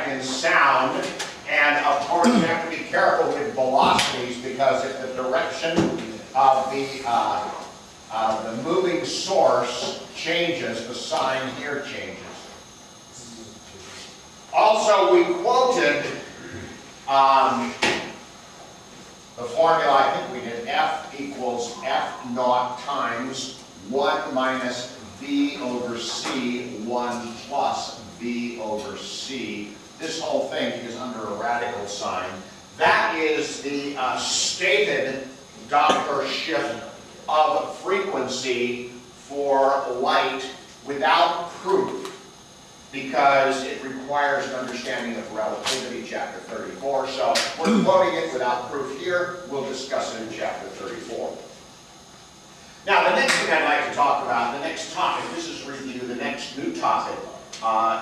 like in sound. And of course, you have to be careful with velocities because if the direction of the moving source changes, the sign here changes. Also, we quoted the formula, I think we did, F equals F naught times 1 minus V over C, 1 plus V over C. This whole thing is under a radical sign. That is the stated Doppler shift of frequency for light without proof, because it requires an understanding of relativity, chapter 34. So we're quoting it without proof here. We'll discuss it in chapter 34. Now, the next thing I'd like to talk about, the next topic, this is review, the next new topic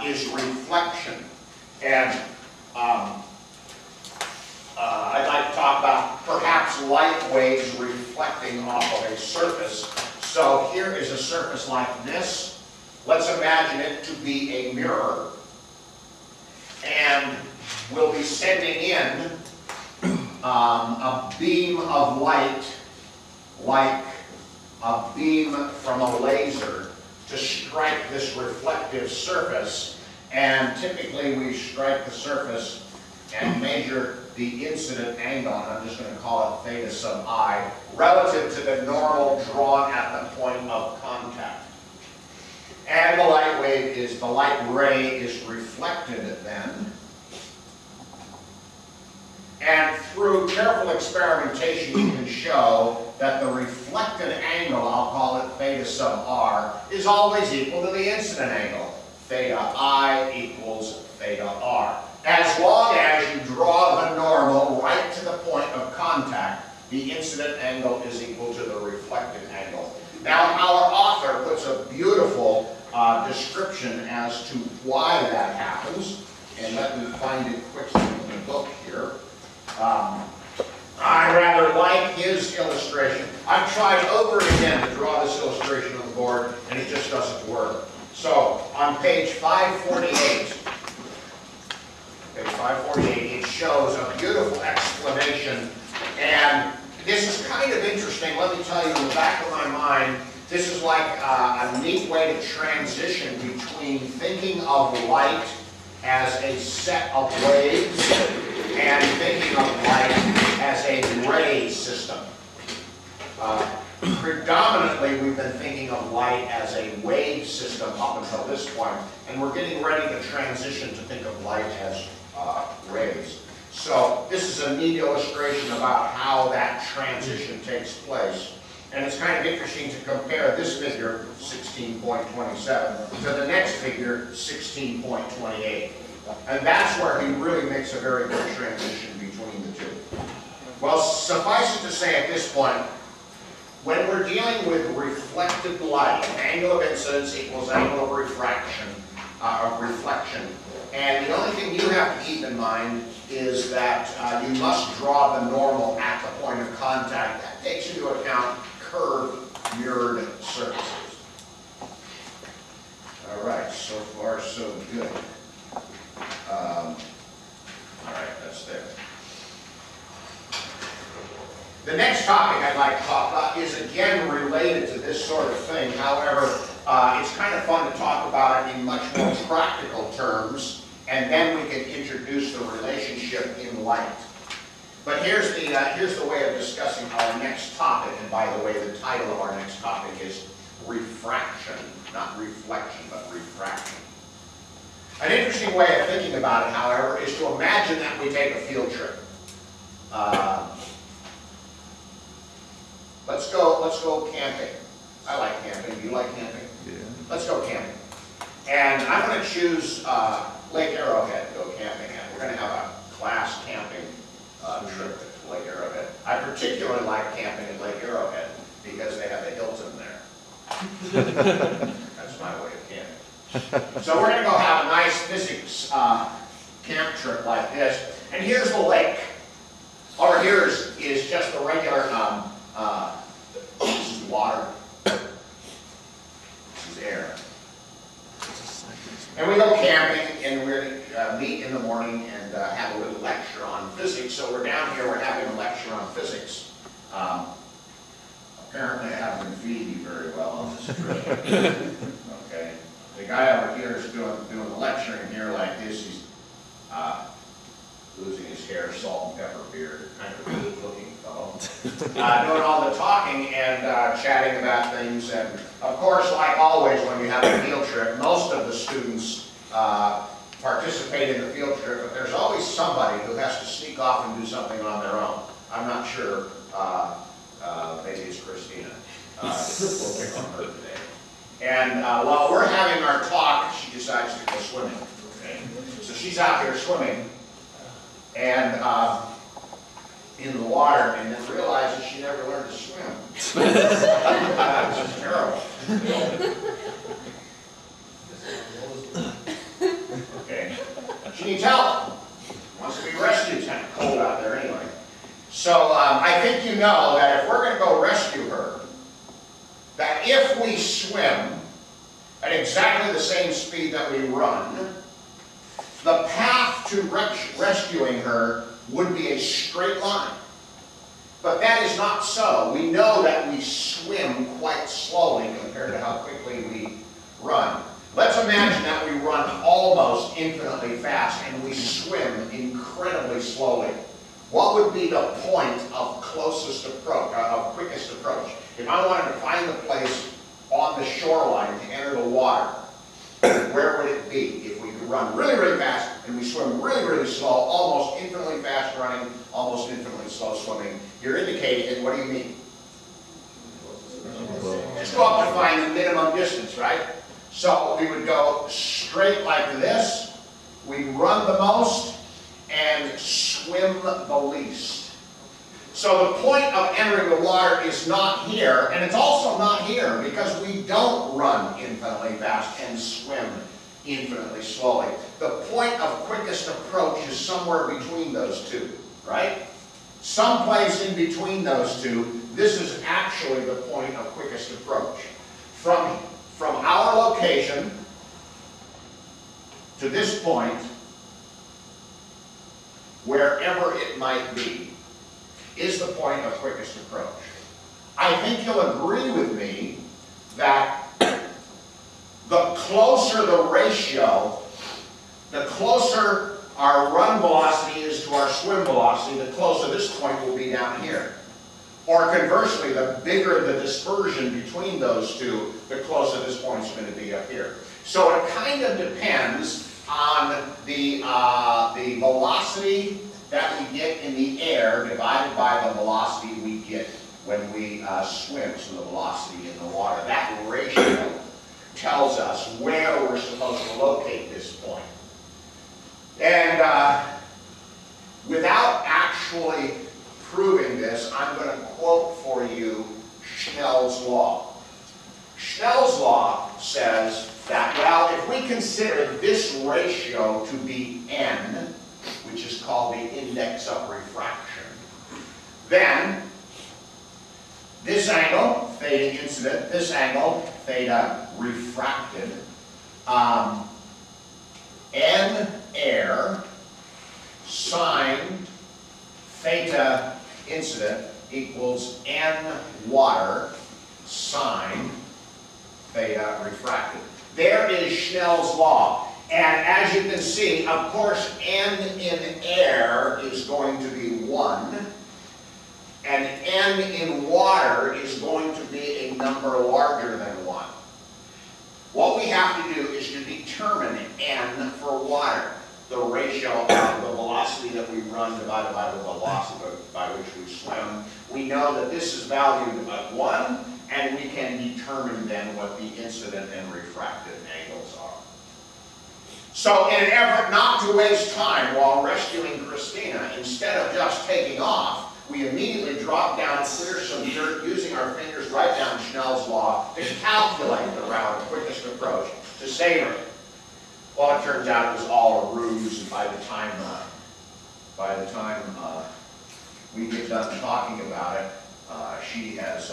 is reflection. And I'd like to talk about perhaps light waves reflecting off of a surface. So here is a surface like this. Let's imagine it to be a mirror. And we'll be sending in a beam of light, like a beam from a laser, to strike this reflective surface. And typically we strike the surface and measure the incident angle, and I'm just going to call it theta sub I, relative to the normal drawn at the point of contact. And the light wave is, the light ray is reflected then. And through careful experimentation you can show that the reflected angle, I'll call it theta sub R, is always equal to the incident angle. Theta I equals theta R. As long as you draw the normal right to the point of contact, the incident angle is equal to the reflected angle. Now, our author puts a beautiful description as to why that happens, and let me find it quickly in the book here. I rather like his illustration. I've tried over again to draw this illustration on the board, and it just doesn't work. So, on page 548, it shows a beautiful explanation, and this is kind of interesting. Let me tell you, in the back of my mind, this is like a neat way to transition between thinking of light as a set of waves and thinking of light as a ray system. Predominantly, we've been thinking of light as a wave system up until this point, and we're getting ready to transition to think of light as rays. So this is a neat illustration about how that transition takes place. And it's kind of interesting to compare this figure, 16.27, to the next figure, 16.28. And that's where he really makes a very good transition between the two. Well, suffice it to say at this point, when we're dealing with reflected light, angle of incidence equals angle of reflection. And the only thing you have to keep in mind is that you must draw the normal at the point of contact. That takes into account curved mirrored surfaces. All right, so far so good. All right, that's there. The next topic I'd like to talk about is again related to this sort of thing. However, it's kind of fun to talk about it in much more practical terms, and then we can introduce the relationship in light. But here's the way of discussing our next topic, and by the way, the title of our next topic is refraction, not reflection, but refraction. An interesting way of thinking about it, however, is to imagine that we take a field trip. Let's go camping. I like camping. Do you like camping? Yeah. Let's go camping. And I'm going to choose Lake Arrowhead to go camping at. We're going to have a class camping trip to Lake Arrowhead. I particularly like camping at Lake Arrowhead because they have the Hilton there. That's my way of camping. So we're going to go have a nice physics camp trip like this. And here's the lake. Over here is just the regular, this is water. This is air. And we go camping, and we meet in the morning and have a little lecture on physics. So we're down here, we're having a lecture on physics. Apparently I haven't been feeding you very well on this trip. Okay. The guy over here is doing the lecturing here like this. He's losing his hair, salt and pepper beard, kind of a good looking fellow. Doing all the talking and chatting about things. And of course, like always when you have a field trip, most of the students participate in the field trip, but there's always somebody who has to sneak off and do something on their own. I'm not sure. Maybe it's Christina. We'll pick on her today. And while we're having our talk, she decides to go swimming. Okay? So she's out here swimming and in the water, and then realizes she never learned to swim. This is terrible. Okay. She needs help. Wants to be rescued. It's kind of cold out there anyway. So I think you know that if we're going to go rescue her, that if we swim at exactly the same speed that we run, the path to rescuing her would be a straight line. But that is not so. We know that we swim quite slowly compared to how quickly we run. Let's imagine that we run almost infinitely fast and we swim incredibly slowly. What would be the point of closest approach, of quickest approach? If I wanted to find the place on the shoreline to enter the water, where would it be? If we could run really, really fast and we swim really, really slow, almost infinitely fast running, almost infinitely slow swimming, you're indicating it. What do you mean? Just go up to find the minimum distance, right? So we would go straight like this, we'd run the most, and swim the least. So the point of entering the water is not here, and it's also not here, because we don't run infinitely fast and swim infinitely slowly. The point of quickest approach is somewhere between those two, right? Someplace in between those two, this is actually the point of quickest approach. From our location to this point, wherever it might be, is the point of quickest approach. I think you'll agree with me that the closer the ratio, the closer our run velocity is to our swim velocity, the closer this point will be down here. Or conversely, the bigger the dispersion between those two, the closer this point's going to be up here. So it kind of depends on the velocity that we get in the air divided by the velocity we get when we swim, so the velocity in the water. That ratio tells us where we're supposed to locate this point. And without actually proving this, I'm going to quote for you Schnell's law. Schnell's law says that, well, if we consider this ratio to be n, which is called the index of refraction, then this angle, theta incident, this angle, theta refracted, n air sine theta incident equals n water sine theta refracted. There is Schnell's law. And as you can see, of course, n in air is going to be 1, and n in water is going to be a number larger than 1. What we have to do is to determine n for water, the ratio of the velocity that we run divided by the velocity by which we swim. We know that this is valued at 1, and we can determine then what the incident and refracted angles are. So in an effort not to waste time while rescuing Christina, instead of just taking off, we immediately drop down, clear some dirt, using our fingers, write down Schnell's law to calculate the route of quickest approach to save her. Well, it turns out it was all a ruse, and by the time we get done talking about it, she has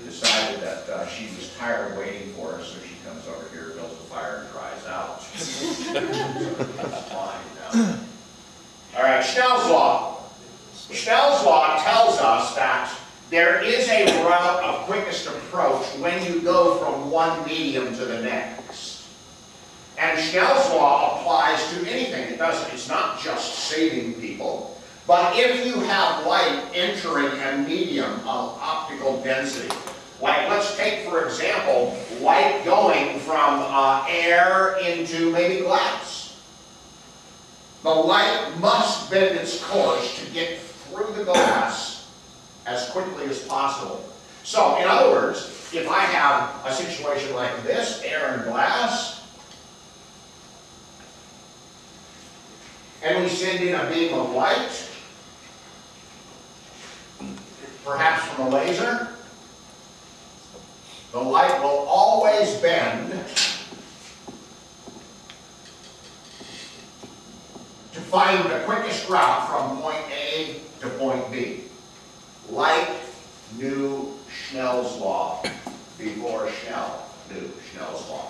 decided that she was tired of waiting for us, so she comes over here, builds a fire, and dries out. So that's fine now. All right, Snell's law. Snell's law tells us that there is a route of quickest approach when you go from one medium to the next. And Snell's law applies to anything. It's not just saving people. But if you have light entering a medium of optical density, like let's take, for example, light going from air into maybe glass. The light must bend its course to get through the glass as quickly as possible. So, in other words, if I have a situation like this, air and glass, and we send in a beam of light, perhaps from a laser, the light will always bend to find the quickest route from point A to point B. Light knew Snell's law before Snell knew Snell's law.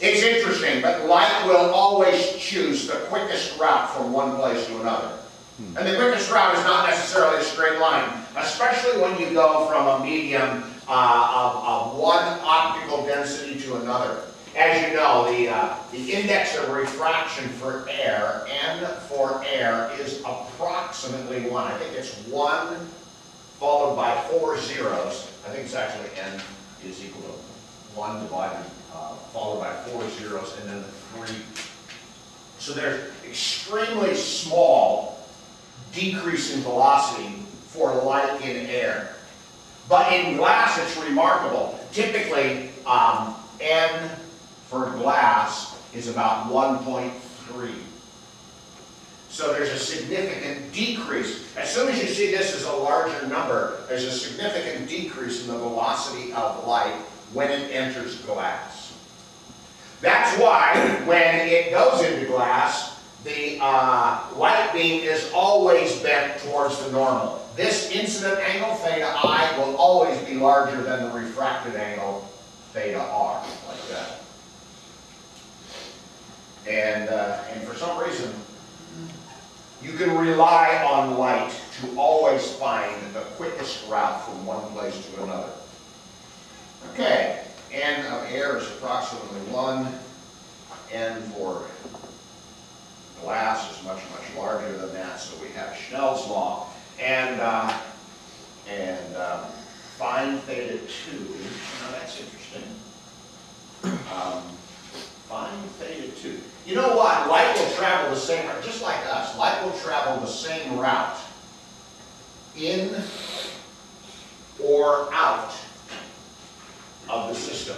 It's interesting, but light will always choose the quickest route from one place to another. And the quickest route is not necessarily a straight line, especially when you go from a medium of one optical density to another. As you know, the index of refraction for air, N for air, is approximately 1. I think it's 1 followed by 4 zeros. I think it's actually N is equal to 1 divided, followed by 4 zeros, and then the 3. So there's extremely small decrease in velocity for light in air. But in glass, it's remarkable. Typically, N for glass is about 1.3. So there's a significant decrease. As soon as you see this as a larger number, there's a significant decrease in the velocity of light when it enters glass. That's why when it goes into glass, the light beam is always bent towards the normal. This incident angle, theta I, will always be larger than the refracted angle, theta R, like that. And for some reason, you can rely on light to always find the quickest route from one place to another. Okay, N of air is approximately 1. N for glass is much, much larger than that, so we have Snell's law. And find theta 2. Now that's interesting. Find theta 2. You know what? Light will travel the same route, just like us. Light will travel the same route in or out of the system.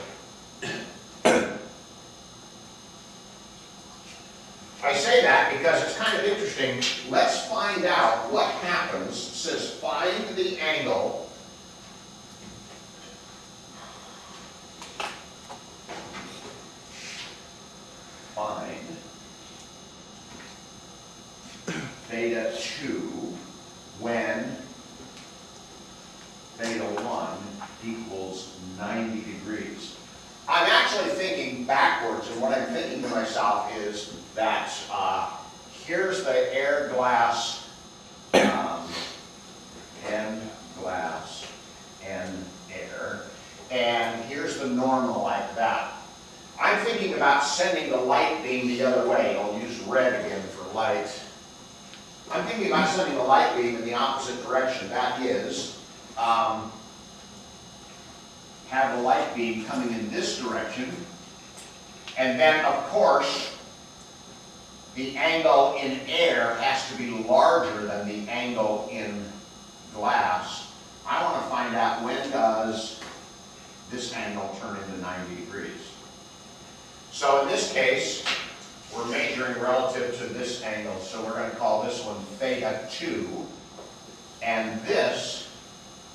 I say that because it's kind of interesting. Let's find out what happens. It says find the angle theta 2 when theta 1 equals 90 degrees. I'm actually thinking backwards, and what I'm thinking to myself is that here's the air glass, and glass, and air, and here's the normal like that. I'm thinking about sending the light beam the other way. I'll use red again for light. I'm thinking about sending the light beam in the opposite direction. That is, have the light beam coming in this direction, and then of course the angle in air has to be larger than the angle in glass. I want to find out when does this angle turn into 90 degrees. So in this case, we're measuring relative to this angle, so we're going to call this one theta 2, and this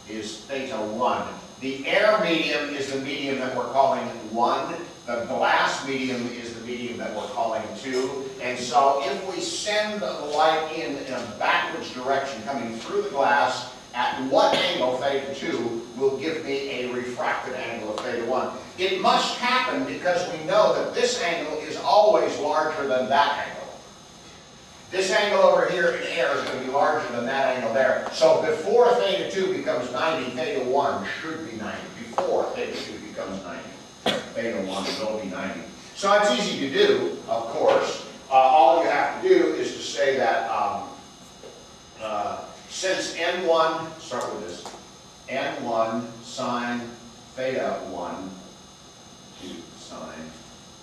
is theta 1. The air medium is the medium that we're calling 1. The glass medium is the medium that we're calling 2. And so if we send the light in a backwards direction coming through the glass at what angle theta 2 will give me a refracted angle of theta 1. It must happen because we know that this angle is always larger than that angle. This angle over here in air is going to be larger than that angle there. So before theta 2 becomes 90, theta 1 should be 90. Before theta 2 becomes 90, theta 1 will be 90. So it's easy to do, of course. All you have to do is to say that since n1, start with this, n1 sine theta 1 to sine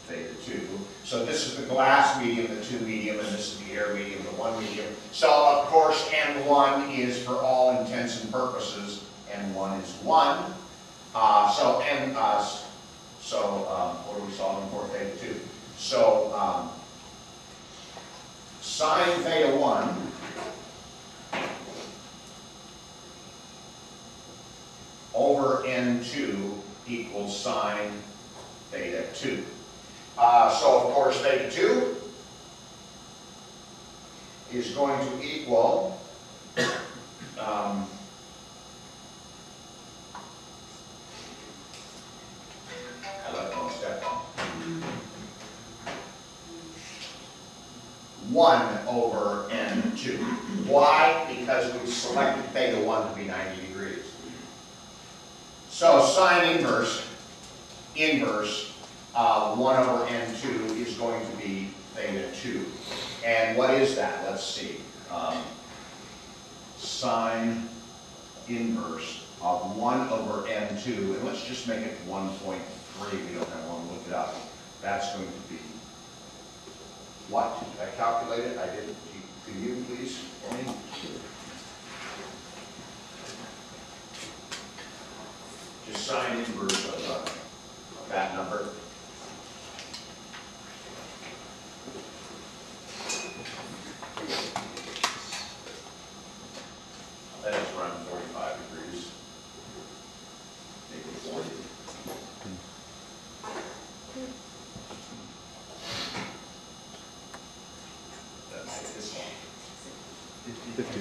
theta 2. So this is the glass medium, the 2 medium, and this is the air medium, the 1 medium. So of course n1 is, for all intents and purposes, n1 is 1. What are we solving for? Theta 2. So sine theta 1 over n2 equals sine theta 2. So of course theta 2 is going to equal I left one step on. 1 over n2. Why? Because we selected theta 1 to be 90 degrees. So sine inverse 1 over n2 is going to be theta 2. And what is that? Let's see. Sine inverse of 1 over n2, and let's just make it 1.3. We don't have one to look it up. That's going to be what? Did I calculate it? I didn't. Can you please for me? Just sine inverse of that number. That is around 45 degrees. Maybe 40. That's this one. 50.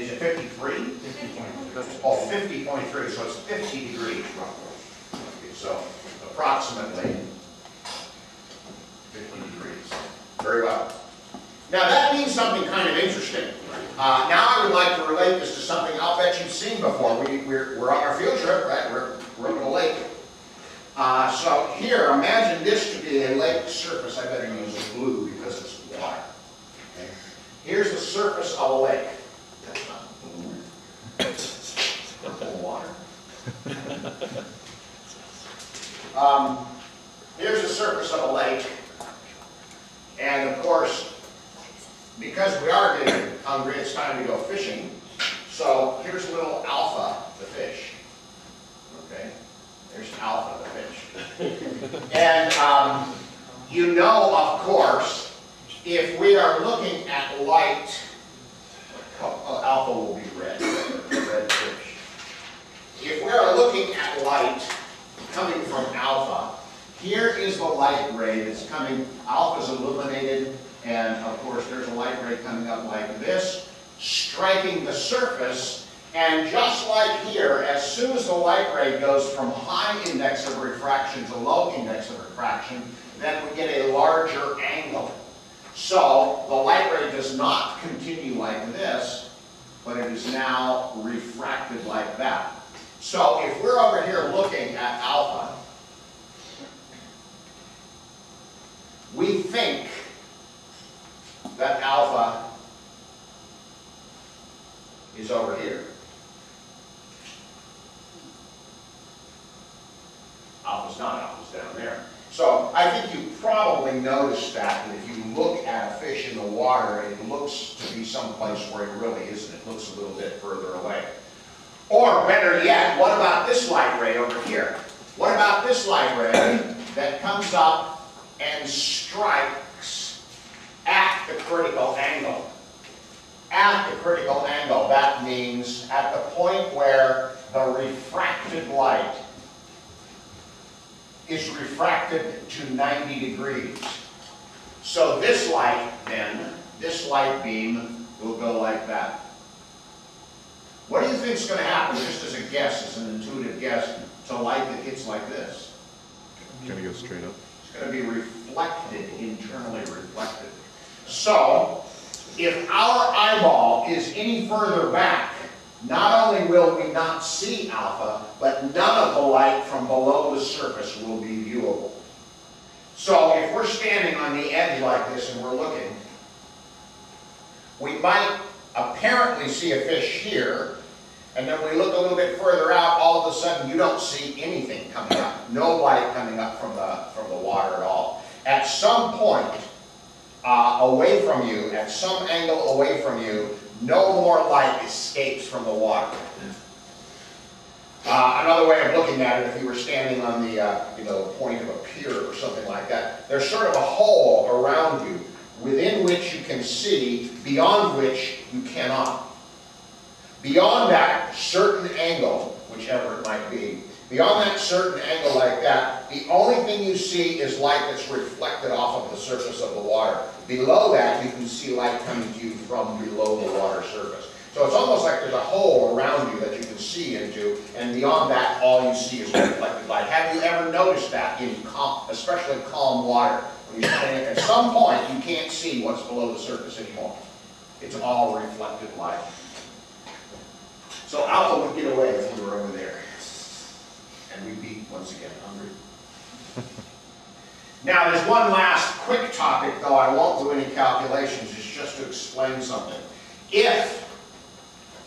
Is it 53? 50.3. Oh, 50.3, so it's 50 degrees roughly. Okay, so approximately 50 degrees. Very well. Now that means something kind of interesting. Now I would like to relate this to something I'll bet you've seen before. We're on our field trip, right? We're up at a lake. So here, imagine this to be a lake surface. I better use blue because it's water. Okay. Here's the surface of a lake. That's not blue. Purple water. Here's the surface of a lake. And of course, because we are getting hungry, it's time to go fishing. So here's little Alpha, the fish. Okay? There's Alpha, the fish. And you know, of course, if we are looking at light, Alpha will be red, red fish. If we are looking at light coming from Alpha, here is the light ray that's coming. Alpha is illuminated, and of course there's a light ray coming up like this, striking the surface, and just like here, as soon as the light ray goes from high index of refraction to low index of refraction, then we get a larger angle. So the light ray does not continue like this, but it is now refracted like that. So if we're over here looking at Alpha, we think that Alpha is over here. Alpha's not, Alpha's down there. So I think you probably noticed that if you look at a fish in the water, it looks to be someplace where it really isn't. It looks a little bit further away. Or better yet, what about this light ray over here? What about this light ray that comes up and strikes at the critical angle? At the critical angle, that means at the point where the refracted light is refracted to 90 degrees. So this light then, this light beam will go like that. What do you think is going to happen, just as a guess, as an intuitive guess, to light that hits like this? Gonna go straight up. It's going to be reflected, internally reflected. So, if our eyeball is any further back, not only will we not see alpha, but none of the light from below the surface will be viewable. So if we're standing on the edge like this and we're looking, we might apparently see a fish here, and then we look a little bit further out, all of a sudden you don't see anything coming up. No light coming up from the water at all. At some point, away from you, at some angle away from you, no more light escapes from the water. Another way of looking at it, if you were standing on the point of a pier or something like that, there's sort of a hole around you within which you can see, beyond which you cannot. Beyond that certain angle, whichever it might be, beyond that certain angle like that, the only thing you see is light that's reflected off of the surface of the water. Below that, you can see light coming to you from below the water surface. So it's almost like there's a hole around you that you can see into, and beyond that, all you see is reflected light. Have you ever noticed that in especially calm water? When you're standing, at some point, you can't see what's below the surface anymore. It's all reflected light. So alpha would get away if we were over there. And we'd be, once again, hungry. Now, there's one last quick topic, though I won't do any calculations. It's just to explain something. If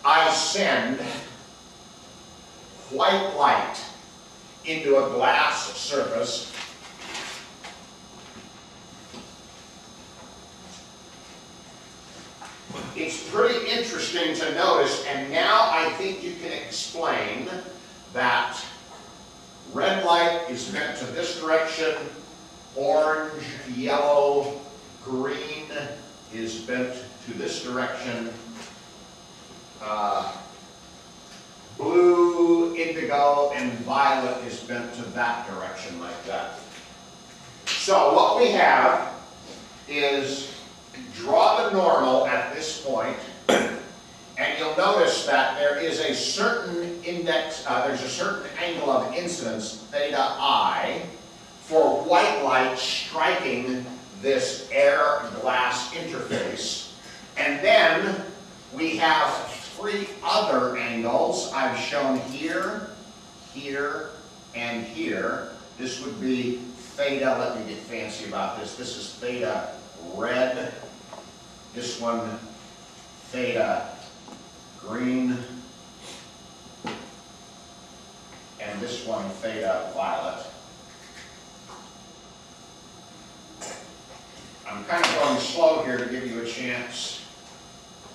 I send white light into a glass surface, it's pretty interesting to notice, and now I think you can explain that red light is bent to this direction, orange, yellow, green is bent to this direction, blue, indigo, and violet is bent to that direction like that. So what we have is draw the normal at this point, and you'll notice that there is a certain index, there's a certain angle of incidence, theta I, for white light striking this air-glass interface. And then we have three other angles I've shown here, here, and here. This would be theta, let me get fancy about this. This is theta red. This one, theta green. And this one, theta violet. I'm kind of going slow here to give you a chance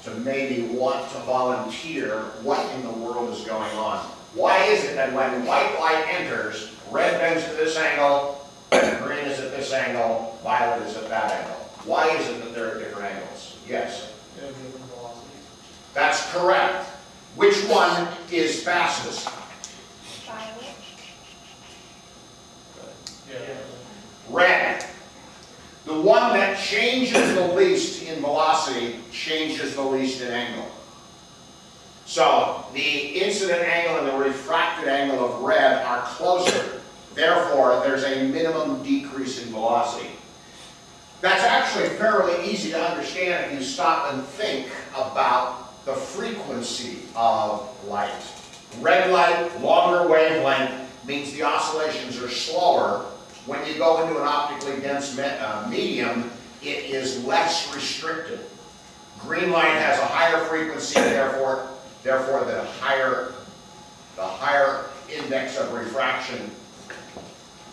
to maybe want to volunteer what in the world is going on. Why is it that when white light enters, red bends to this angle, green is at this angle, violet is at that angle? Why is it that there are different angles? Yes? They have different velocities. That's correct. Which one is fastest? Violet. Yeah. Red. The one that changes the least in velocity changes the least in angle. So the incident angle and the refracted angle of red are closer. Therefore, there's a minimum decrease in velocity. That's actually fairly easy to understand if you stop and think about the frequency of light. Red light, longer wavelength, means the oscillations are slower. When you go into an optically dense medium, it is less restricted. Green light has a higher frequency, therefore the higher index of refraction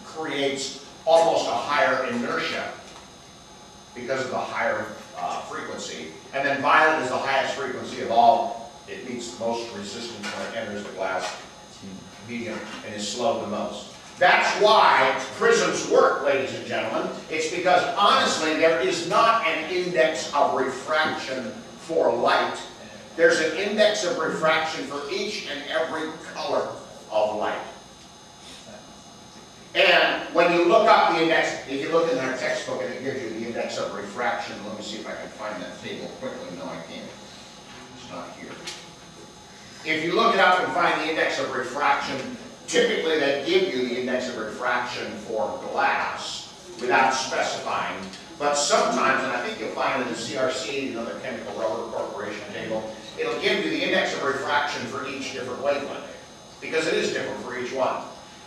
creates almost a higher inertia because of the higher frequency. And then violet is the highest frequency of all. It meets the most resistance when it enters the glass medium and is slow the most. That's why prisms work, ladies and gentlemen. It's because, honestly, there is not an index of refraction for light. There's an index of refraction for each and every color of light. And when you look up the index, if you look in our textbook and it gives you the index of refraction, let me see if I can find that table quickly. No, I can't. It's not here. If you look it up and find the index of refraction, typically they give you the index of refraction for glass without specifying. But sometimes, and I think you'll find in the CRC, another Chemical Rubber Corporation table, it'll give you the index of refraction for each different wavelength, because it is different for each one.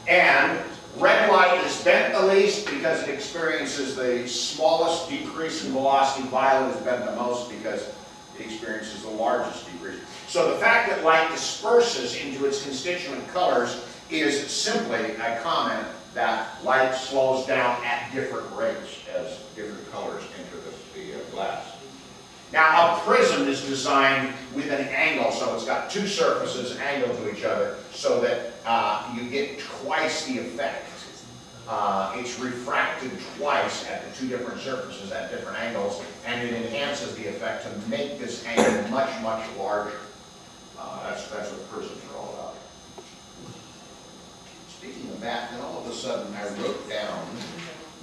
And red light is bent the least because it experiences the smallest decrease in velocity. Violet is bent the most because it experiences the largest decrease. So the fact that light disperses into its constituent colors is simply a comment that light slows down at different rates as different colors enter the glass. Now, a prism is designed with an angle, so it's got two surfaces angled to each other so that you get twice the effect. It's refracted twice at the two different surfaces at different angles, and it enhances the effect to make this angle much, much larger. That's what prisms are all about. Speaking of that, then all of a sudden I wrote down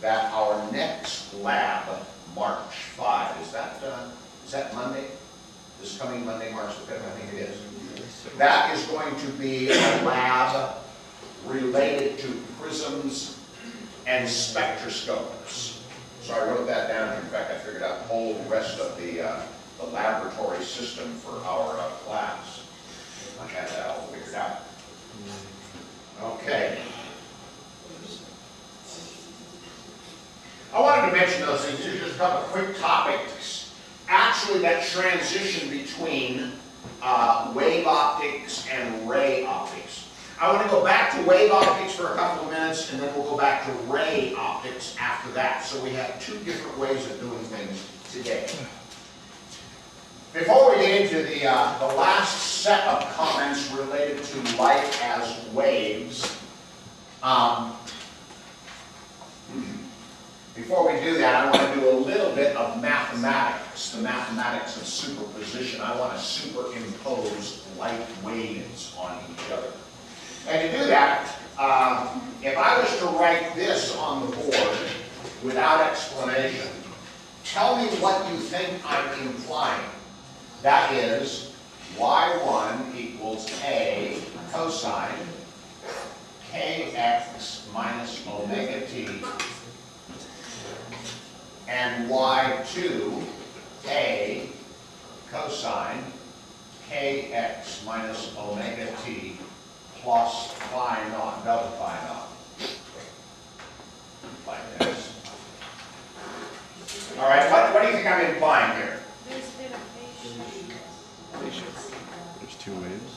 that our next lab, March 5, is that Monday? This coming Monday, March the 5th, I think it is. That is going to be a lab related to prisms and spectroscopes. So I wrote that down. In fact, I figured out the whole rest of the laboratory system for our class. I had that all figured out. Okay. I wanted to mention those things. These are just a couple of quick topics. Actually, that transition between wave optics and ray optics. I want to go back to wave optics for a couple of minutes, and then we'll go back to ray optics after that. So we have two different ways of doing things today. Before we get into the last set of comments related to light as waves, before we do that, I want to do a little bit of mathematics, the mathematics of superposition. I want to superimpose light waves on each other. And to do that, if I was to write this on the board without explanation, tell me what you think I'm implying. That is, y1 equals a cosine kx minus omega t, and y2 a cosine kx minus omega t plus phi naught, delta phi naught. Like this. All right, what do you think I'm implying here? There's two waves.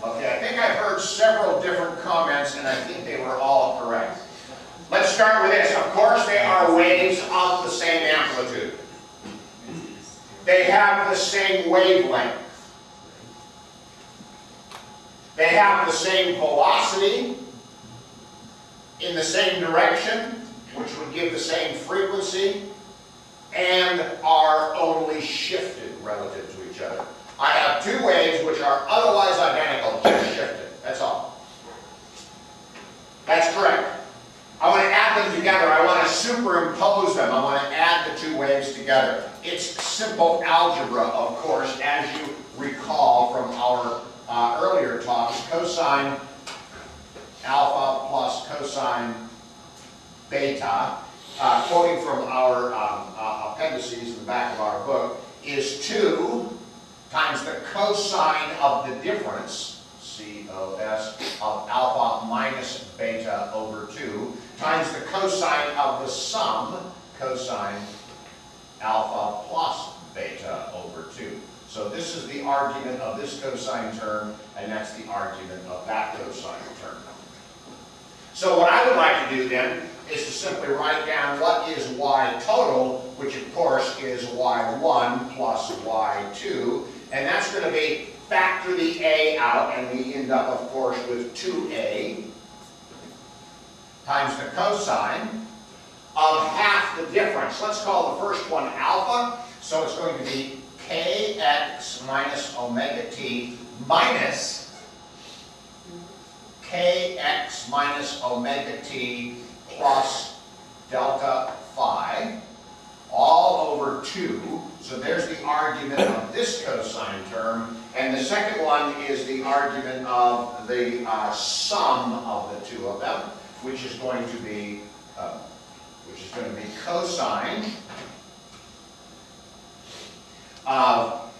Okay, I think I've heard several different comments, and I think they were all correct. Let's start with this. Of course, they are waves of the same amplitude. They have the same wavelength. They have the same velocity in the same direction, which would give the same frequency, and are only shifted relative to each other. I have two waves which are otherwise identical, just shifted. That's all. That's correct. I want to add them together. I want to superimpose them. I want to add the two waves together. It's simple algebra, of course, as you recall from our earlier talks. Cosine alpha plus cosine beta, quoting from our appendices in the back of our book, is 2 times the cosine of the difference, COS, of alpha minus beta over 2, times the cosine of the sum, cosine alpha plus beta over 2. So this is the argument of this cosine term, and that's the argument of that cosine term. So what I would like to do then is to simply write down what is y total, which of course is y1 plus y2, and that's going to be factor the a out, and we end up, of course, with 2a times the cosine of half the difference. Let's call the first one alpha, so it's going to be kx minus omega t minus kx minus omega t plus delta phi all over 2. So there's the argument of this cosine term, and the second one is the argument of the sum of the two of them, which is going to be cosine of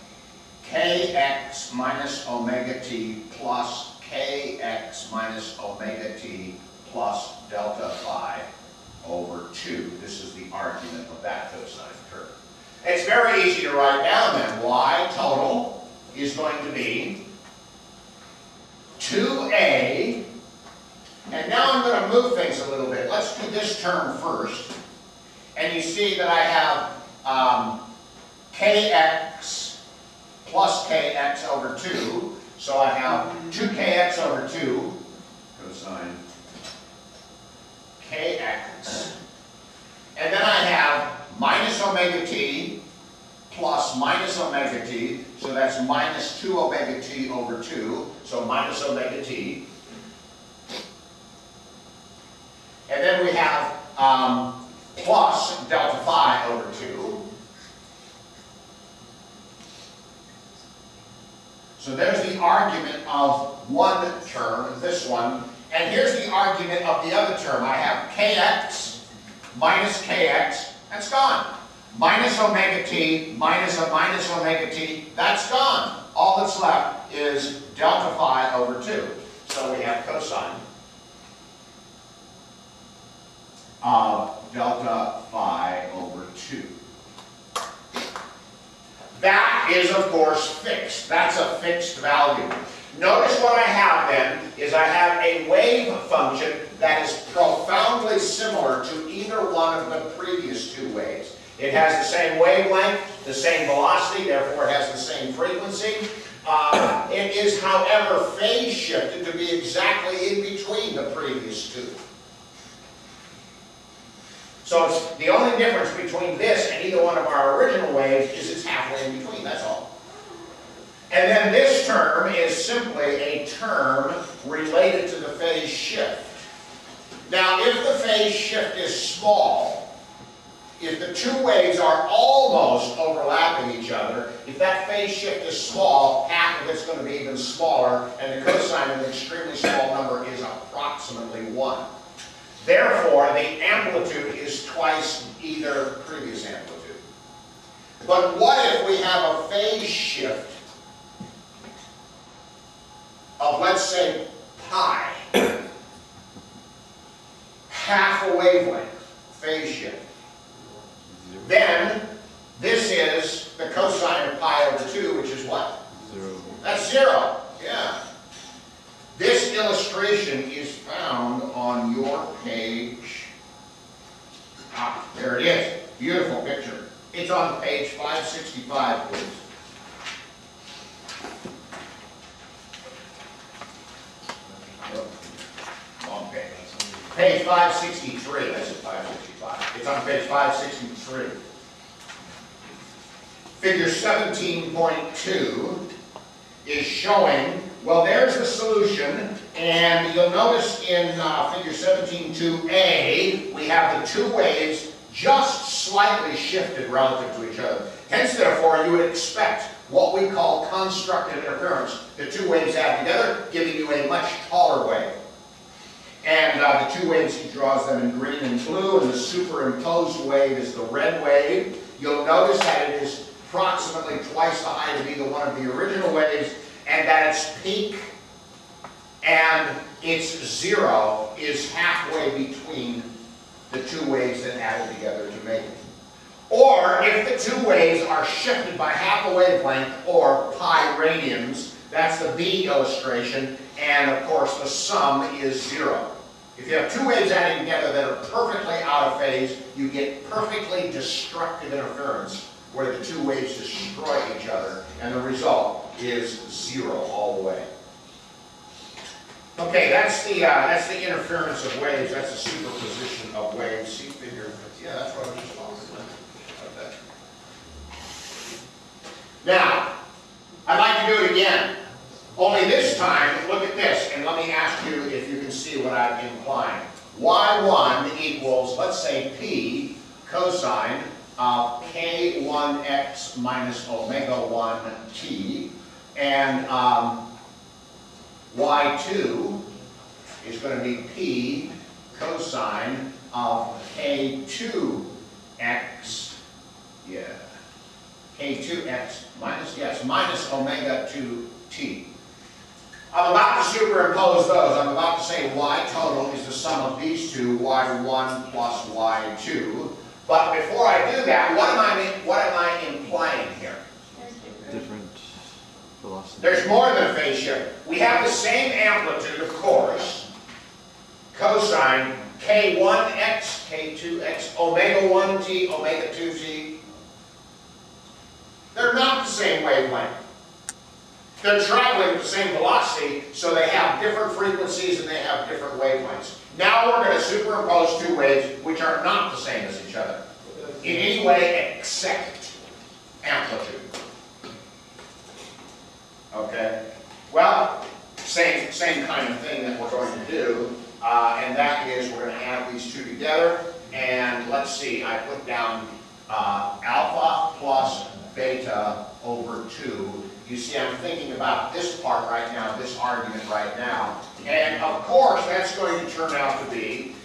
kx minus omega t plus kx minus omega t plus delta phi over 2. This is the argument of that cosine term. It's very easy to write down then. Y total is going to be 2a, and now I'm going to move things a little bit. Let's do this term first. And you see that I have kx plus kx over 2. So I have 2kx over 2 cosine kx. And then I have minus omega t plus minus omega t. So that's minus 2 omega t over 2. So minus omega t. And then we have plus delta phi over 2. So there's the argument of one term, this one. And here's the argument of the other term. I have kx minus kx, that's gone. Minus omega t minus a minus omega t, that's gone. All that's left is delta phi over 2. So we have cosine of delta phi over 2. That is, of course, fixed. That's a fixed value. Notice what I have then is I have a wave function that is profoundly similar to either one of the previous two waves. It has the same wavelength, the same velocity, therefore it has the same frequency. It is, however, phase shifted to be exactly in between the previous two. So it's, the only difference between this and either one of our original waves is it's halfway in between, that's all. And then this term is simply a term related to the phase shift. Now, if the phase shift is small, if the two waves are almost overlapping each other, if that phase shift is small, half of it's going to be even smaller, and the cosine of an extremely small number is approximately 1. Therefore, the amplitude is twice either previous amplitude. But what if we have a phase shift of, let's say, pi, half a wavelength, phase shift? Then, this is the cosine of pi over 2, which is what? 0. That's 0, yeah. This illustration is found on your page. Ah, there it is. Beautiful picture. It's on page 565, please. Wrong page. Page 563. That's it, 565. It's on page 563. Figure 17.2 is showing, well, there's the solution, and you'll notice in figure 17.2a, we have the two waves just slightly shifted relative to each other. Hence, therefore, you would expect what we call constructive interference. The two waves add together, giving you a much taller wave. And the two waves, he draws them in green and blue, and the superimposed wave is the red wave. You'll notice that it is approximately twice the height of either one of the original waves, and that its peak and its 0 is halfway between the two waves that added together to make it. Or if the two waves are shifted by half a wavelength, or pi radians, that's the B illustration, and of course the sum is 0. If you have two waves adding together that are perfectly out of phase, you get perfectly destructive interference, where the two waves destroy each other, and the result is 0 all the way. Okay, that's the interference of waves. That's the superposition of waves. See figure? Yeah, that's what I'm just talking about. Okay. Now, I'd like to do it again. Only this time, look at this, and let me ask you if you can see what I'm implying. Y1 equals, let's say, P cosine of k1x minus omega 1t, and y2 is going to be p cosine of k2x, k2x minus omega 2t. I'm about to superimpose those. I'm about to say y total is the sum of these two, y1 plus y2. But before I do that, what am I implying here? Different velocity. There's more than a phase shift. We have the same amplitude, of course. Cosine k1x, k2x, omega 1t, omega 2t. They're not the same wavelength. They're traveling at the same velocity, so they have different frequencies and they have different wavelengths. Now we're going to superimpose two waves which are not the same as each other in any way except amplitude. Okay? Well, same kind of thing that we're going to do, and that is we're going to add these two together, and let's see, I put down alpha plus beta over 2. You see, I'm thinking about this part right now, this argument right now, and of course that's going to turn out to be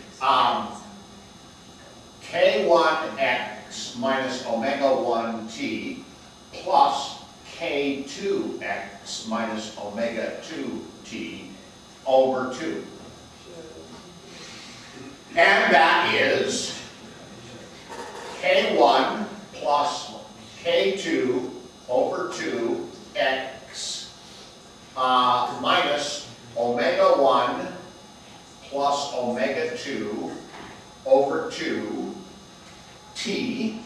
k1x minus omega 1t plus k2x minus omega 2t over 2. And that is k1 plus k2 over 2 x minus omega 1 plus omega 2 over 2 t,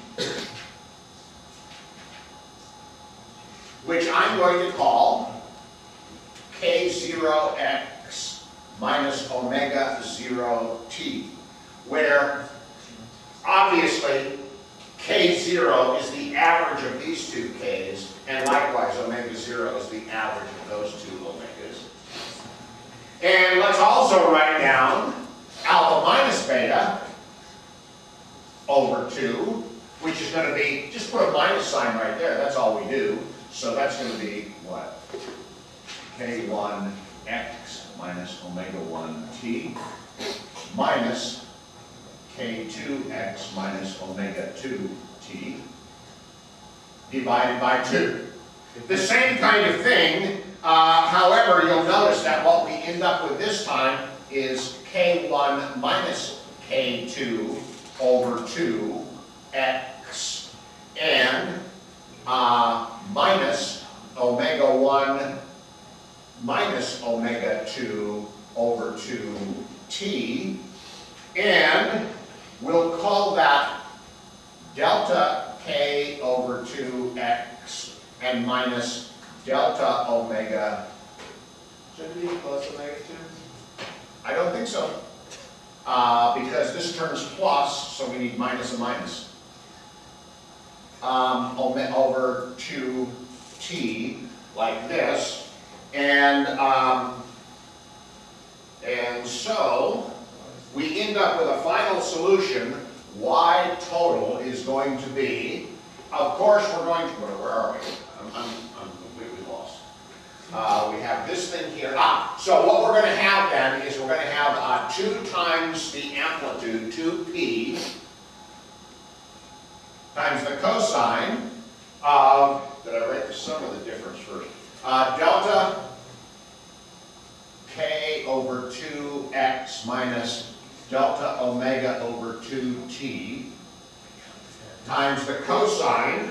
which I'm going to call k0x minus omega 0t, where obviously k0 is the average of these two k's, and likewise omega 0 is the average of those two omegas. And let's also write down alpha minus beta over 2, which is going to be, just put a minus sign right there, that's all we do. So that's going to be what? k1x minus omega 1t minus k2x minus omega 2t divided by 2. The same kind of thing, however, you'll notice that what we end up with this time is k1 minus k2 over 2x and minus omega 1 minus omega 2 over 2t, and we'll call that delta k over 2x and minus delta omega. Shouldn't it be plus omega 2? I don't think so. Because this turns plus, so we need minus a minus. Over 2t, like this. And so we end up with a final solution. Y total is going to be, of course we're going to, where are we? I'm completely lost. We have this thing here. So what we're going to have then is we're going to have 2 times the amplitude, 2p, times the cosine of, did I write the sum of the difference first? Delta k over 2x minus delta omega over 2t times the cosine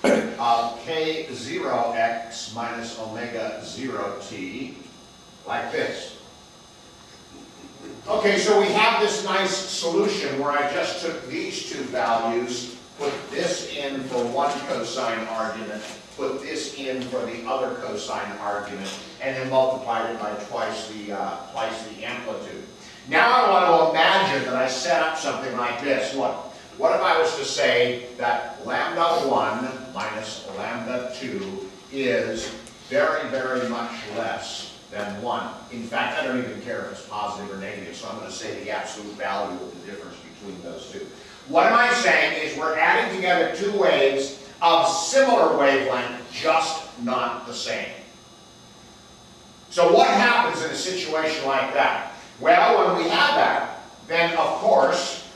of k0x minus omega 0t, like this. Okay, so we have this nice solution where I just took these two values, put this in for one cosine argument, put this in for the other cosine argument, and then multiplied it by twice the amplitude. Now I want to imagine that I set up something like this. Look, what if I was to say that lambda 1 minus lambda 2 is very, very much less than 1. In fact, I don't even care if it's positive or negative, so I'm going to say the absolute value of the difference between between those two. What am I saying is we're adding together two waves of similar wavelength, just not the same. So what happens in a situation like that? Well, when we have that, then of course,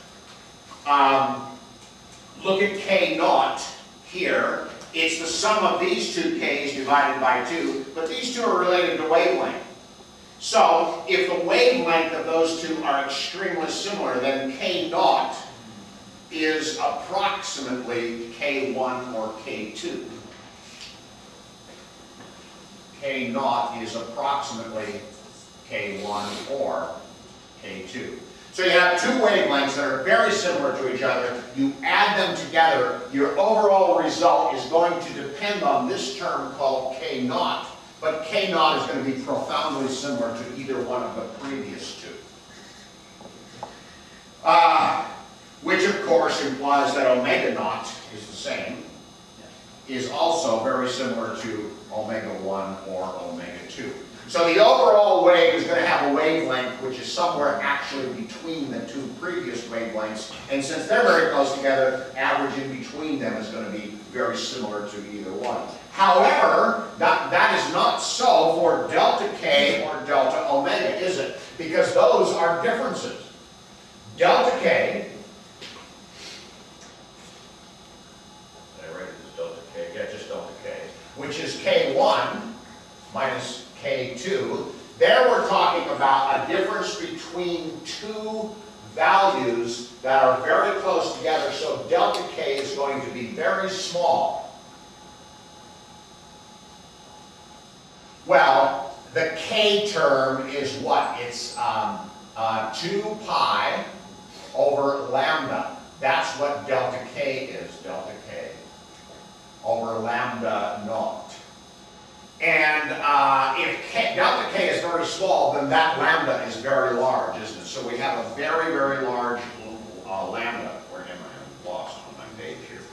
look at K naught here. It's the sum of these two Ks divided by 2, but these two are related to wavelength. So if the wavelength of those two are extremely similar, then K naught is approximately K1 or K2. K naught is approximately K1 or K2. So you have two wavelengths that are very similar to each other. You add them together, your overall result is going to depend on this term called K naught, but K naught is going to be profoundly similar to either one of the previous two. Which of course implies that omega naught is the same, is also very similar to omega 1 or omega 2. So the overall wave is going to have a wavelength which is somewhere actually between the two previous wavelengths, and since they're very close together, averaging between them is going to be very similar to either one. However, that is not so for delta K or delta omega, is it? Because those are differences. Delta K, did I write it as delta K? Yeah, just delta K, which is K1 minus K2. There we're talking about a difference between two values that are very close together, so delta K is going to be very small. Well, the K term is what? It's 2 pi over lambda. That's what delta K is, delta K over lambda naught. And if delta K is very small, then that lambda is very large, isn't it? So we have a very, very large lambda. Where am I? I'm lost on my page here.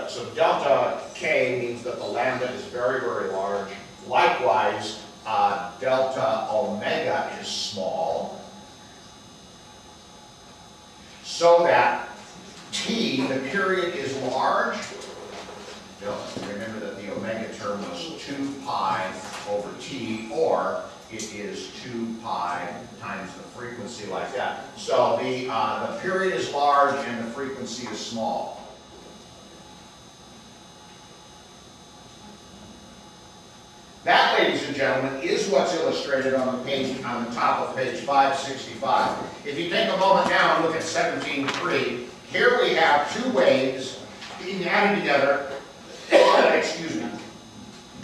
So delta K means that the lambda is very, very large. Likewise, delta omega is small. So that T, the period, is large. Remember that the omega term was 2 pi over T, or it is 2 pi times the frequency like that. So the period is large and the frequency is small. That, ladies and gentlemen, is what's illustrated on the page, on the top of page 565. If you take a moment now and look at 17.3, here we have two waves being added together. Excuse me.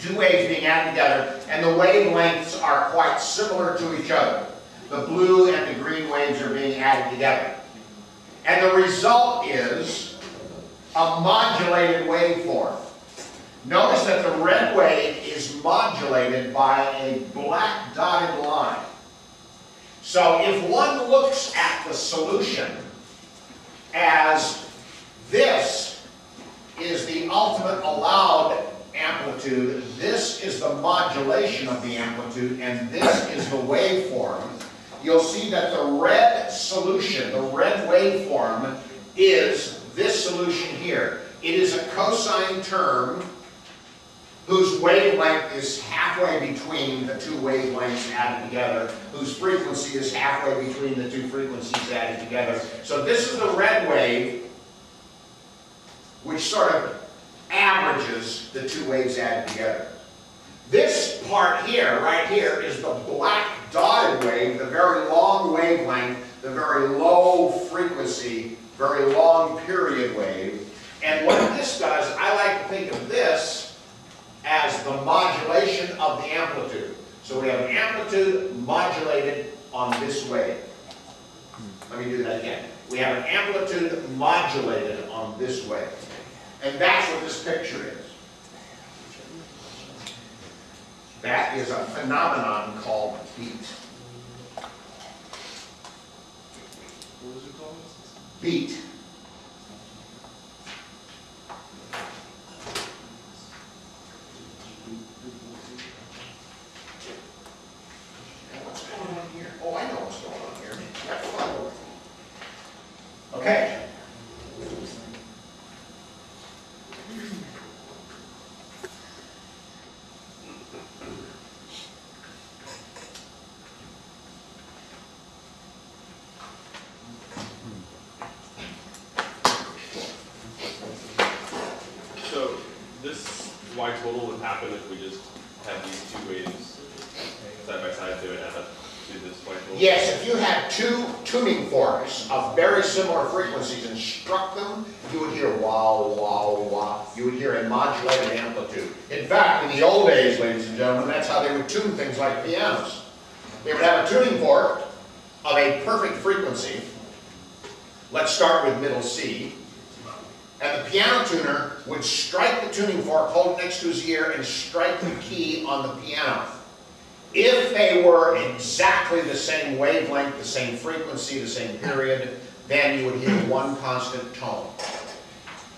Two waves being added together, and the wavelengths are quite similar to each other. The blue and the green waves are being added together. And the result is a modulated waveform. Notice that the red wave is modulated by a black dotted line. So if one looks at the solution as this is the ultimate allowed amplitude, this is the modulation of the amplitude, and this is the waveform, you'll see that the red solution, the red waveform, is this solution here. It is a cosine term whose wavelength is halfway between the two wavelengths added together, whose frequency is halfway between the two frequencies added together. So this is the red wave, which sort of averages the two waves added together. This part here, right here, is the black dotted wave, the very long wavelength, the very low frequency, very long period wave. And what this does, I like to think of this as the modulation of the amplitude. So we have an amplitude modulated on this wave. Let me do that again. We have an amplitude modulated on this wave. And that's what this picture is. That is a phenomenon called beat. What was it called? Beat. What's going on here? Oh, I know what's going on here. Have fun. Y total would happen if we just had these two waves side by side to add up to this Y total? Yes, if you had two tuning forks of very similar frequencies and struck them, you would hear wow, wow, wow. You would hear a modulated amplitude. In fact, in the old days, ladies and gentlemen, that's how they would tune things like pianos. They would have a tuning fork of a perfect frequency. Let's start with middle C. And the piano tuner would strike the tuning fork, hold it next to his ear, and strike the key on the piano. If they were exactly the same wavelength, the same frequency, the same period, then you would hear one constant tone.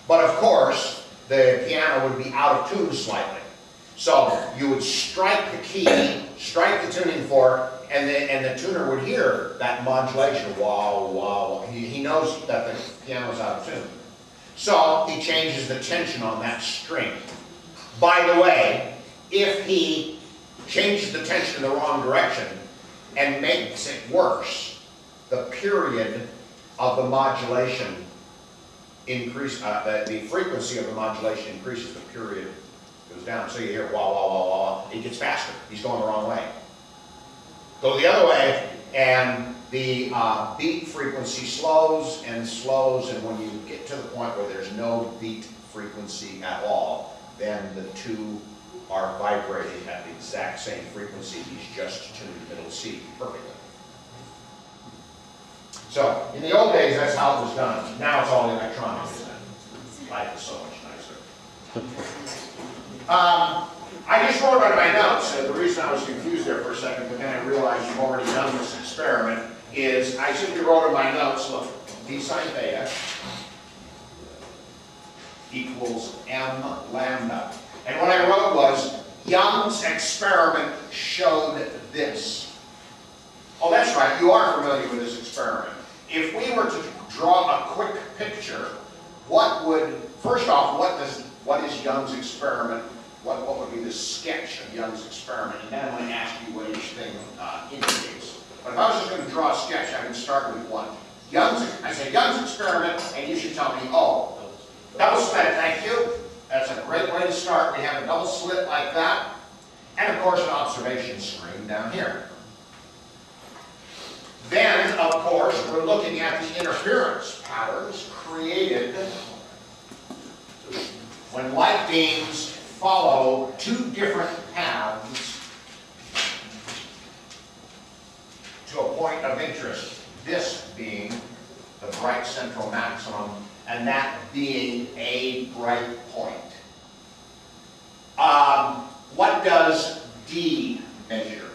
But of course, the piano would be out of tune slightly. So you would strike the key, strike the tuning fork, and the tuner would hear that modulation, wow, wow. He knows that the piano's out of tune. So he changes the tension on that string. By the way, if he changes the tension in the wrong direction and makes it worse, the period of the modulation increases, the frequency of the modulation increases, the period goes down. So you hear wah, wah, wah, wah, it gets faster. He's going the wrong way. Go the other way, and the beat frequency slows, and when you get to the point where there's no beat frequency at all, then the two are vibrating at the exact same frequency. He's just tuned middle C perfectly. So, in the old days, that's how it was done. Now it's all electronic, isn't it? Life is so much nicer. I just wrote on my notes, the reason I was confused there for a second, but then I realized you've already done this experiment, is I simply wrote in my notes, look, d sine theta equals m lambda. And what I wrote was, Young's experiment showed this. Oh, that's right, you are familiar with this experiment. If we were to draw a quick picture, first off, what is Young's experiment? What would be the sketch of Young's experiment? And then I'm going to ask you what each thing indicates. But if I was just going to draw a sketch, I would start with what? I say Young's experiment, and you should tell me, oh, double slit, thank you. That's a great way to start. We have a double slit like that. And of course, an observation screen down here. Then, of course, we're looking at the interference patterns created when light beams follow two different paths to a point of interest. This being the bright central maximum, and that being a bright point. What does D measure?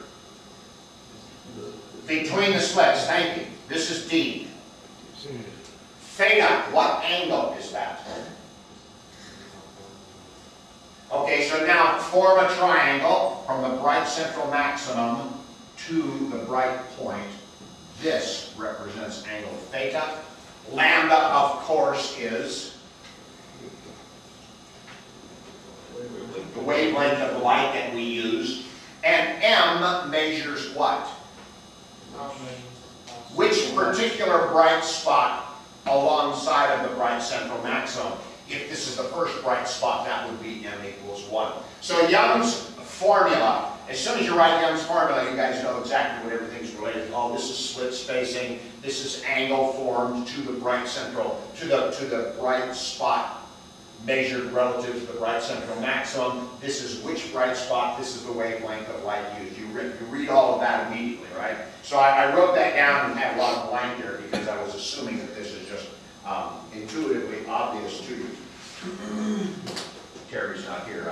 Between the slits, thank you. This is D. Theta, what angle is that? Okay, so now form a triangle from the bright central maximum to the bright point. This represents angle theta. Lambda, of course, is the wavelength of light that we used. And M measures what? Which particular bright spot alongside of the bright central maximum? If this is the first bright spot, that would be M equals 1. So Young's formula, as soon as you write Young's formula, you guys know exactly what everything's related to. Oh, this is slit spacing, this is angle formed to the bright central, to the bright spot measured relative to the bright central maximum. This is which bright spot, this is the wavelength of light used. You read all of that immediately, right? So I wrote that down and had a lot of blank there because I was assuming that this is just intuitively obvious to you. Terry's not here.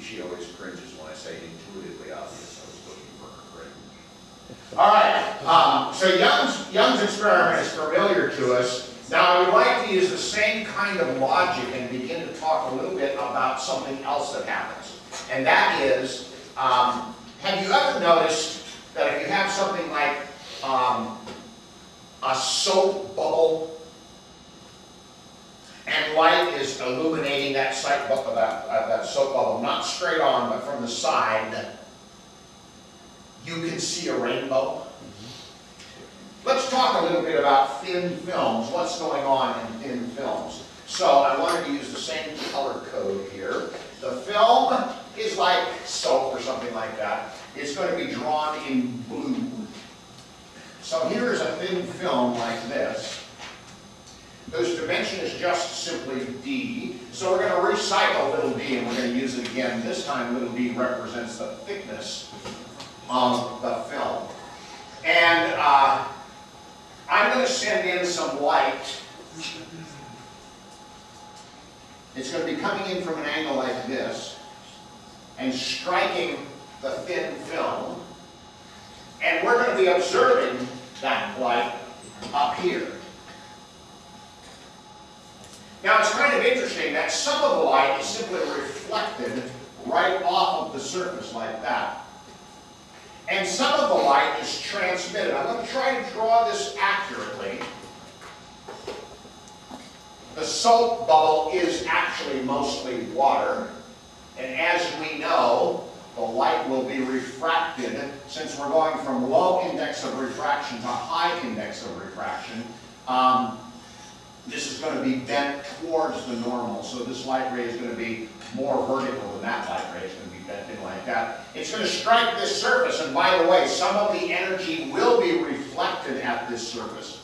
She always cringes when I say intuitively obvious. I was looking for her cringe. All right. So Young's experiment is familiar to us. Now I would like to use the same kind of logic and begin to talk a little bit about something else that happens. And that is, have you ever noticed that if you have something like a soap bubble, and light is illuminating that soap bubble, not straight on, but from the side, you can see a rainbow? Let's talk a little bit about thin films. What's going on in thin films? So I wanted to use the same color code here. The film is like soap or something like that. It's going to be drawn in blue. So here's a thin film like this, whose dimension is just simply d. So we're going to recycle little d, and we're going to use it again. This time little d represents the thickness of the film. And I'm going to send in some light. It's going to be coming in from an angle like this and striking the thin film. And we're going to be observing that light up here. Now it's kind of interesting that some of the light is simply reflected right off of the surface like that. And some of the light is transmitted. I'm going to try to draw this accurately. The soap bubble is actually mostly water, and as we know, the light will be refracted. Since we're going from low index of refraction to high index of refraction, this is going to be bent towards the normal, so this light ray is going to be more vertical than that light ray. It's going to be bent in like that. It's going to strike this surface, and by the way, some of the energy will be reflected at this surface.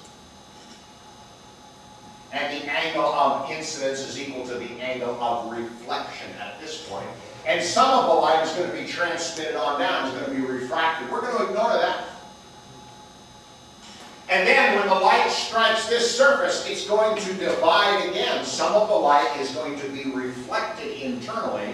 And the angle of incidence is equal to the angle of reflection at this point. And some of the light is going to be transmitted on down, it's going to be refracted. We're going to ignore that. And then when the light strikes this surface, it's going to divide again. Some of the light is going to be reflected internally,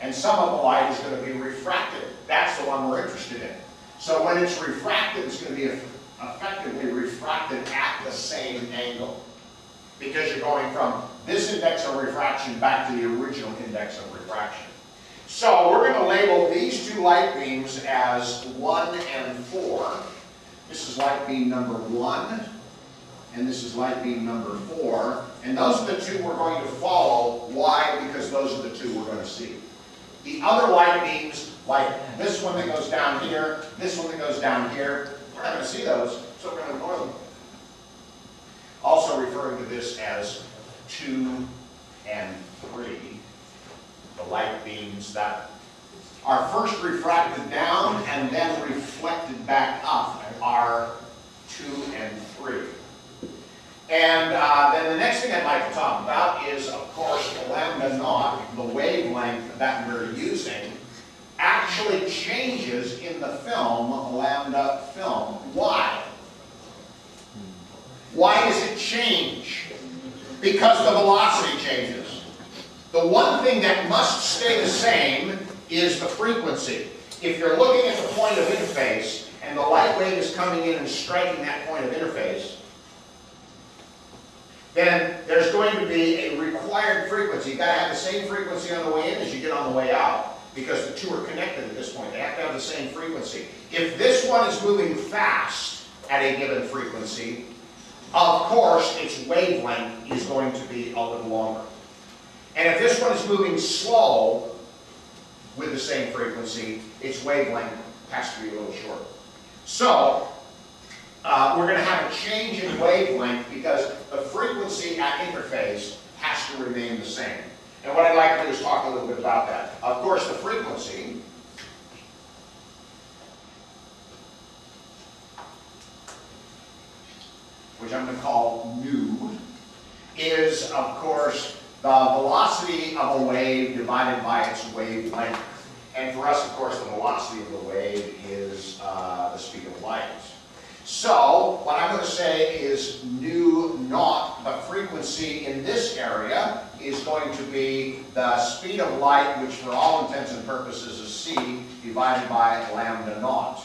and some of the light is going to be refracted. That's the one we're interested in. So when it's refracted, it's going to be effectively refracted at the same angle, because you're going from this index of refraction back to the original index of refraction. So we're going to label these two light beams as 1 and 4. This is light beam number 1, and this is light beam number 4. And those are the two we're going to follow. Why? Because those are the two we're going to see. The other light beams, like this one that goes down here, this one that goes down here, we're not going to see those, so we're going to ignore them. Also referring to this as 2 and 3, the light beams that are first refracted down and then reflected back up are 2 and 3. And then the next thing I'd like to talk about is, of course, the lambda naught, the wavelength that we're using, actually changes in the film, lambda film. Why? Why does it change? Because the velocity changes. The one thing that must stay the same is the frequency. If you're looking at the point of interface and the light wave is coming in and striking that point of interface, then there's going to be a required frequency. You've got to have the same frequency on the way in as you get on the way out, because the two are connected at this point. They have to have the same frequency. If this one is moving fast at a given frequency, of course its wavelength is going to be a little longer. And if this one is moving slow with the same frequency, its wavelength has to be a little shorter. So we're going to have a change in wavelength because the frequency at interface has to remain the same. And what I'd like to do is talk a little bit about that. Of course, the frequency which I'm going to call nu, is, of course, the velocity of a wave divided by its wavelength. And for us, of course, the velocity of the wave is the speed of light. So, what I'm going to say is nu naught, the frequency in this area, is going to be the speed of light, which for all intents and purposes is c, divided by lambda naught.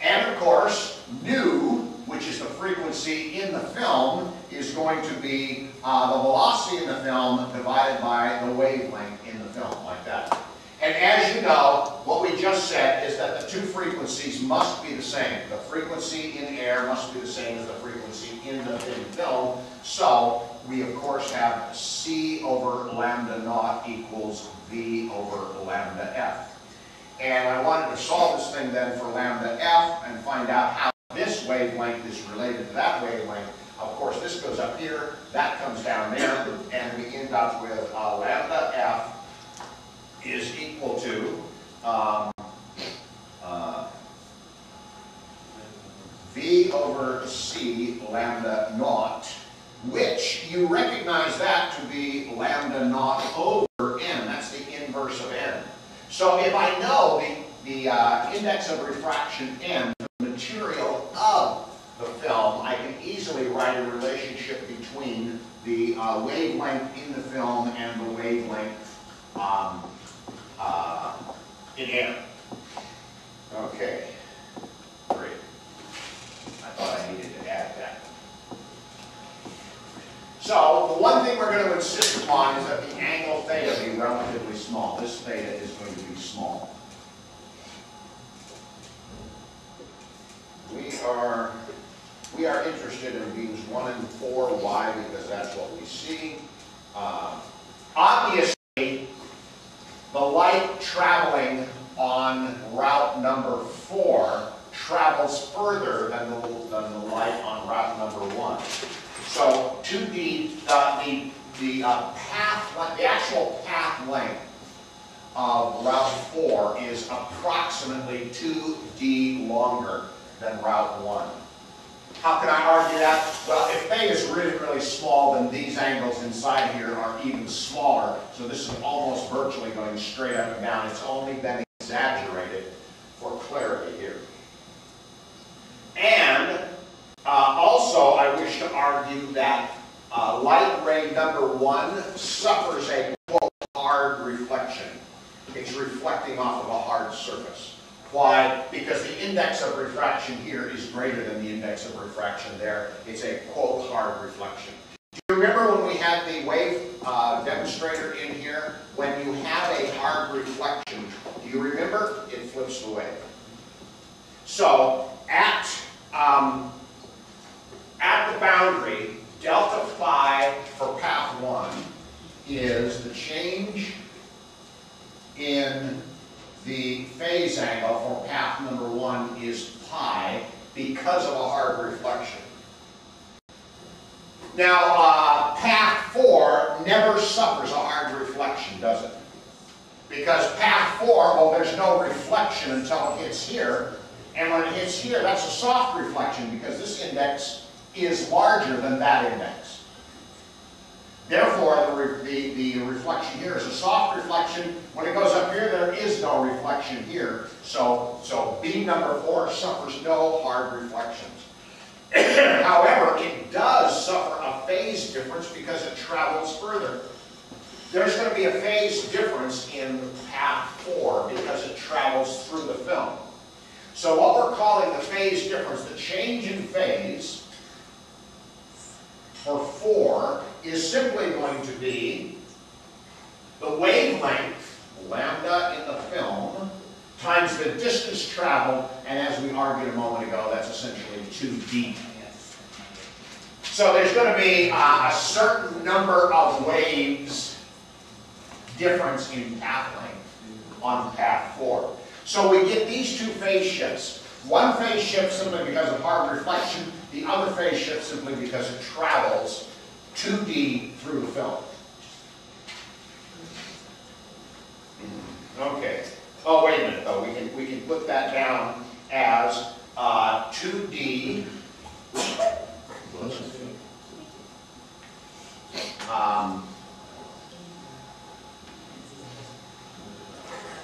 And of course, nu, which is the frequency in the film, is going to be the velocity in the film divided by the wavelength in the film, like that. And as you know, what we just said is that the two frequencies must be the same. The frequency in air must be the same as the frequency in the film. So we, of course, have c over lambda naught equals v over lambda f. And I wanted to solve this thing then for lambda f and find out how this wavelength is related to that wavelength. Of course, this goes up here, that comes down there, and we end up with lambda f is equal to v over c lambda naught, which you recognize that to be lambda naught over n. That's the inverse of n. So if I know the index of refraction n, the material of the film, I can easily write a relationship between the wavelength in the film and the wavelength in air. Okay, great. I thought I needed to add that. So the one thing we're going to insist upon is that the angle theta be relatively small. This theta is going to be small. We are interested in beams 1 and 4. Why? Because that's what we see. Obviously, the light traveling on route number 4 travels further than the light on route number 1. So the actual path length of route 4 is approximately 2d longer than route 1. How can I argue that? Well, if theta is really, really small, then these angles inside here are even smaller. So this is almost virtually going straight up and down. It's only been exaggerated for clarity here. And also, I wish to argue that light ray number 1 suffers a, quote, hard reflection. It's reflecting off of a hard surface. Why? Because the index of refraction here is greater than the index of refraction there. It's a, quote, hard reflection. Do you remember when we had the wave demonstrator in here? When you have a hard reflection, do you remember? It flips the wave. So, at the boundary, delta phi for path 1 is the change in the phase angle for path number 1 is pi because of a hard reflection. Now, path 4 never suffers a hard reflection, does it? Because path 4, well, there's no reflection until it hits here. And when it hits here, that's a soft reflection because this index is larger than that index. Therefore, the reflection here is a soft reflection. When it goes up here, there is no reflection here. So beam number 4 suffers no hard reflections. However, it does suffer a phase difference because it travels further. There's going to be a phase difference in path 4 because it travels through the film. So what we're calling the phase difference, the change in phase for 4 is simply going to be the wavelength, lambda in the film, times the distance traveled, and as we argued a moment ago, that's essentially 2d. So there's going to be a certain number of waves difference in path length on path 4. So we get these two phase shifts. One phase shift simply because of hard reflection, the other phase shift simply because it travels 2d through the film. Okay. Oh, wait a minute though. We can put that down as 2d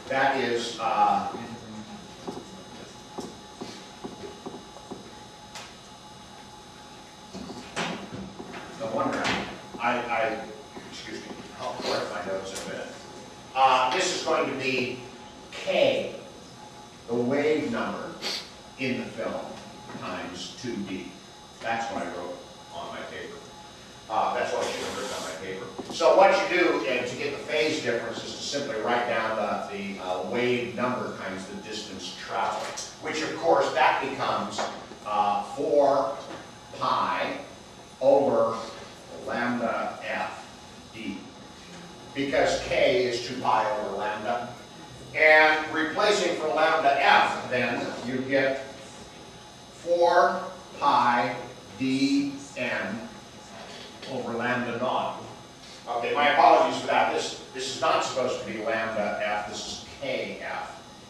that is no wonder excuse me, I'll correct my notes a bit. This is going to be K, the wave number in the film, times 2d. That's what I wrote on my paper. That's what I should have written on my paper. So what you do to get the phase difference is to simply write down the wave number times the distance traveled, which of course that becomes 4 pi over lambda f d, because k is 2 pi over lambda. And replacing for lambda f, then you get 4 pi dx n over lambda naught. Okay, my apologies for that. This is not supposed to be lambda f, this is kf.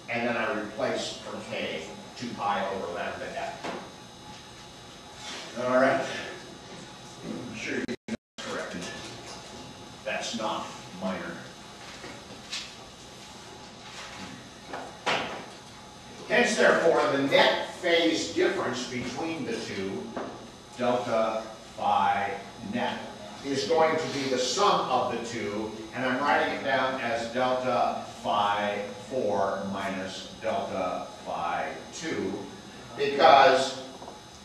And then I replace from k 2 pi over lambda f. All right. I'm sure you know that's correct. That's not minor. Hence, therefore, the net phase difference between the two, delta phi net, is going to be the sum of the two, and I'm writing it down as delta phi 4 minus delta phi 2, because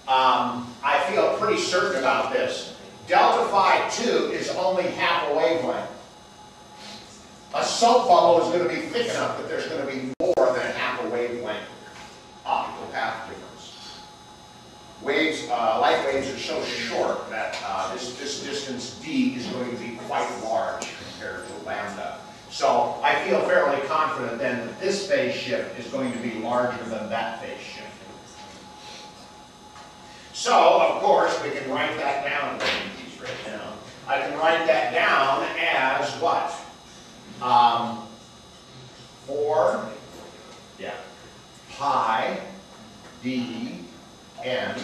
I feel pretty certain about this. Delta phi 2 is only half a wavelength. A soap bubble is going to be thick enough that there's going to be more than half a wavelength optical path difference. Waves, light waves are so short that this distance d is going to be quite large compared to lambda. So I feel fairly confident then that this phase shift is going to be larger than that phase shift. So, of course, we can write that down right now. I can write that down as what? 4 pi d n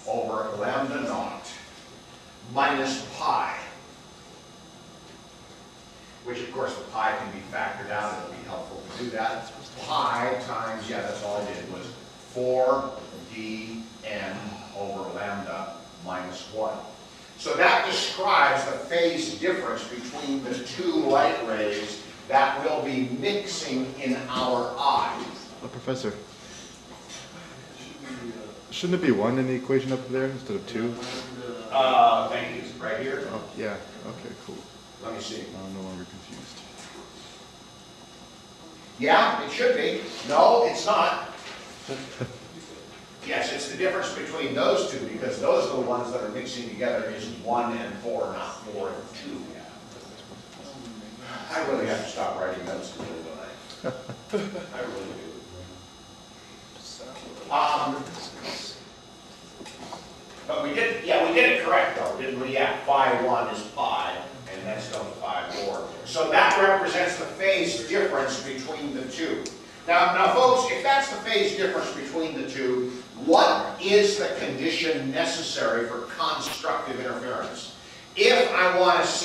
over lambda naught minus pi, which of course the pi can be factored out. It'll be helpful to do that. Pi times, that's all I did, was 4 d n over lambda minus 1. So that describes the phase difference between the two light rays that will be mixing in our eye. Professor, shouldn't it be 1 in the equation up there instead of 2? Thank you. Right here? Oh, yeah, okay, cool. Let me see. I'm no longer confused. Yeah, it should be. No, it's not. Yes, it's the difference between those two, because those are the ones that are mixing together is 1 and 4, not 4 and 2. I really have to stop writing notes today, don't I? I really do. But we did it correct though, didn't we? Yeah, phi 1 is pi, and that's delta phi 4. So that represents the phase difference between the two. Now folks, if that's the phase difference between the two, what is the condition necessary for constructive interference? If I want to see